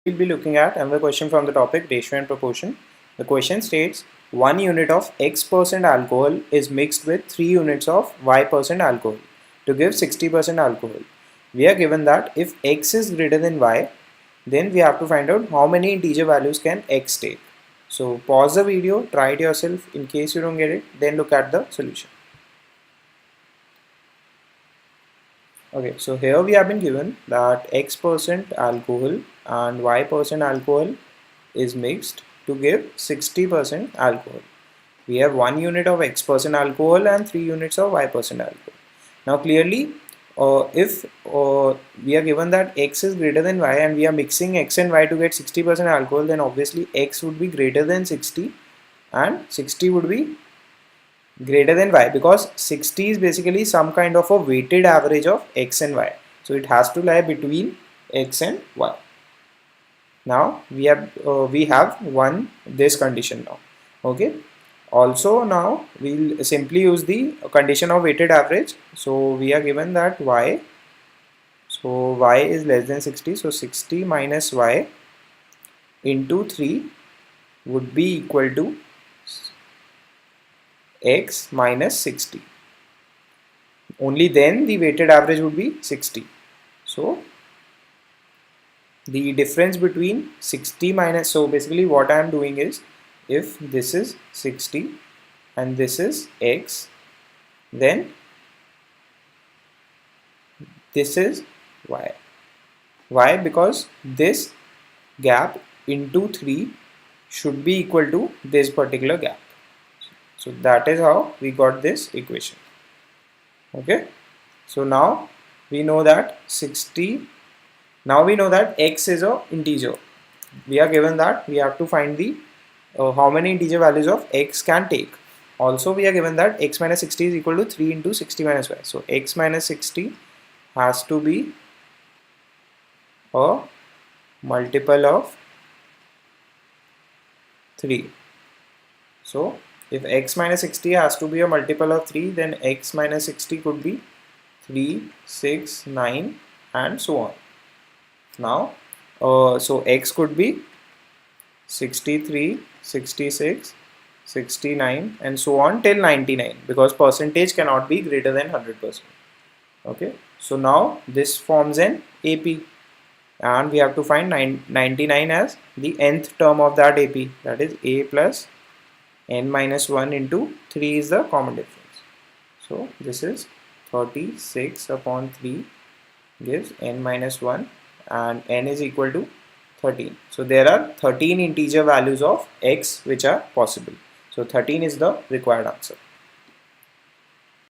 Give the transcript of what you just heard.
We'll be looking at another question from the topic ratio and proportion. The question states 1 unit of X% alcohol is mixed with 3 units of Y% alcohol to give 60% alcohol. We are given that if X is greater than Y, then we have to find out how many integer values can X take. So pause the video, try it yourself. In case you don't get it, then look at the solution. Okay, so here we have been given that X% alcohol and Y% alcohol is mixed to give 60% alcohol. We have 1 unit of X% alcohol and 3 units of Y% alcohol. Now clearly, if we are given that X is greater than Y and we are mixing X and Y to get 60% alcohol, then obviously X would be greater than 60 and 60 would be greater than Y, because 60 is basically some kind of a weighted average of X and Y. So it has to lie between X and Y. Now we have this condition now. Okay. Also now we'll simply use the condition of weighted average. So we are given that Y. So Y is less than 60. So 60 minus Y into 3 would be equal to X minus 60. Only then the weighted average would be 60. So the difference between 60 minus, so basically what I am doing is, if this is 60 and this is X, then this is Y. Why? Because this gap into 3 should be equal to this particular gap. So that is how we got this equation. Okay. So now we know that 60. Now we know that X is an integer. We are given that we have to find the how many integer values of X can take. Also we are given that X minus 60 is equal to 3 into 60 minus Y. So X minus 60 has to be a multiple of 3. So if X minus 60 has to be a multiple of 3, then X minus 60 could be 3, 6, 9 and so on. Now, so X could be 63, 66, 69 and so on till 99, because percentage cannot be greater than 100%. Okay, so now this forms an AP and we have to find 99 as the nth term of that AP, that is A plus n minus 1 into 3 is the common difference. So this is 36 upon 3 gives n minus 1 and n is equal to 13. So there are 13 integer values of X which are possible. So 13 is the required answer.